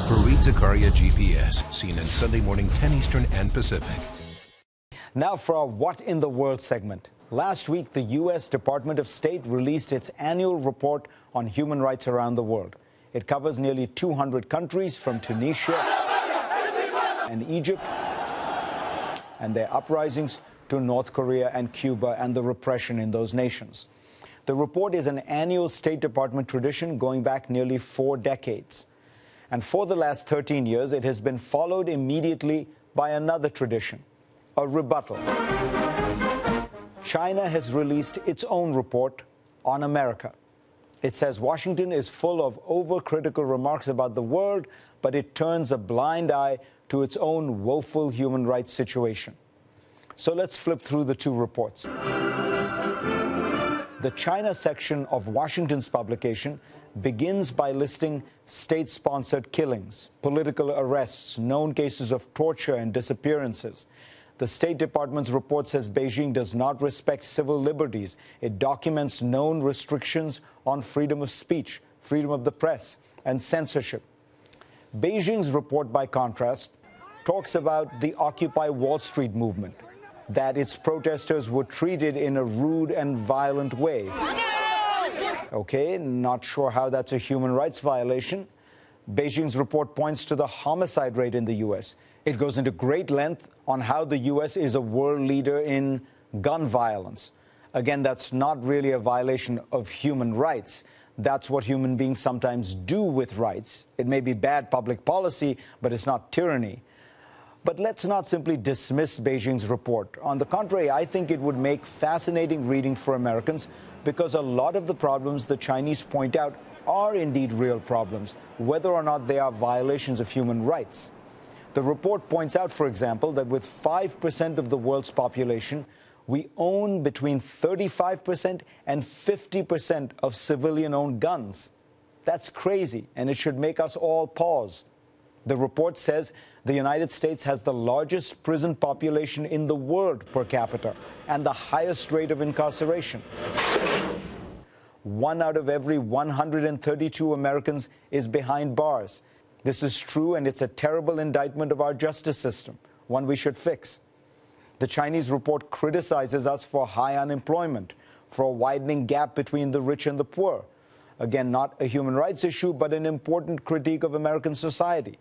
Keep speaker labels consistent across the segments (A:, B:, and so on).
A: Fareed Zakaria, GPS, seen in Sunday morning 10 Eastern and Pacific.
B: Now for our What in the World segment. Last week, the U.S. Department of State released its annual report on human rights around the world. It covers nearly 200 countries, from Tunisia and Egypt and their uprisings to North Korea and Cuba and the repression in those nations. The report is an annual State Department tradition going back nearly 4 decades. And for the last 13 years, it has been followed immediately by another tradition, a rebuttal. China has released its own report on America. It says Washington is full of overcritical remarks about the world, but it turns a blind eye to its own woeful human rights situation. So let's flip through the two reports. The China section of Washington's publication begins by listing state-sponsored killings, political arrests, known cases of torture and disappearances. The State Department's report says Beijing does not respect civil liberties. It documents known restrictions on freedom of speech, freedom of the press, and censorship. Beijing's report, by contrast, talks about the Occupy Wall Street movement, that its protesters were treated in a rude and violent way. Okay, not sure how that's a human rights violation. Beijing's report points to the homicide rate in the U.S. It goes into great length on how the U.S. is a world leader in gun violence. Again, that's not really a violation of human rights. That's what human beings sometimes do with rights. It may be bad public policy, but it's not tyranny. But let's not simply dismiss Beijing's report. On the contrary, I think it would make fascinating reading for Americans, because a lot of the problems the Chinese point out are indeed real problems, whether or not they are violations of human rights. The report points out, for example, that with 5% of the world's population, we own between 35% and 50% of civilian-owned guns. That's crazy, and it should make us all pause. The report says the United States has the largest prison population in the world per capita and the highest rate of incarceration. 1 out of every 132 Americans is behind bars. This is true, and it's a terrible indictment of our justice system, one we should fix. The Chinese report criticizes us for high unemployment, for a widening gap between the rich and the poor. Again, not a human rights issue, but an important critique of American society.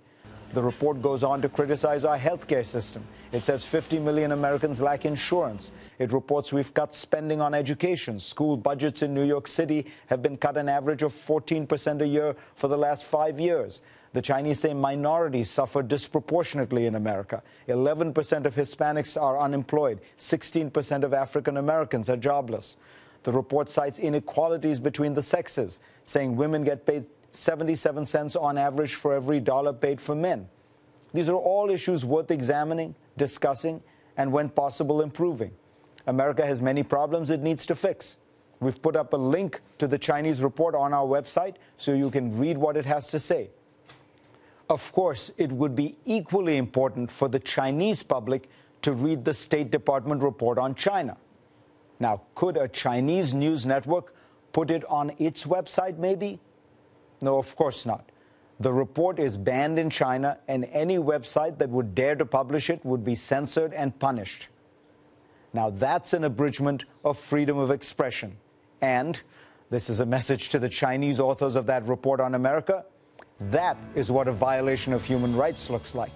B: The report goes on to criticize our healthcare system. It says 50 million Americans lack insurance. It reports we've cut spending on education. School budgets in New York City have been cut an average of 14% a year for the last 5 years. The Chinese say minorities suffer disproportionately in America. 11% of Hispanics are unemployed. 16% of African Americans are jobless. The report cites inequalities between the sexes, saying women get paid 77 cents on average for every dollar paid for men. These are all issues worth examining, discussing, and when possible, improving. America has many problems it needs to fix. We've put up a link to the Chinese report on our website so you can read what it has to say. Of course, it would be equally important for the Chinese public to read the State Department report on China. Now, could a Chinese news network put it on its website, maybe? No, of course not. The report is banned in China, and any website that would dare to publish it would be censored and punished. Now, that's an abridgment of freedom of expression. And this is a message to the Chinese authors of that report on America. That is what a violation of human rights looks like.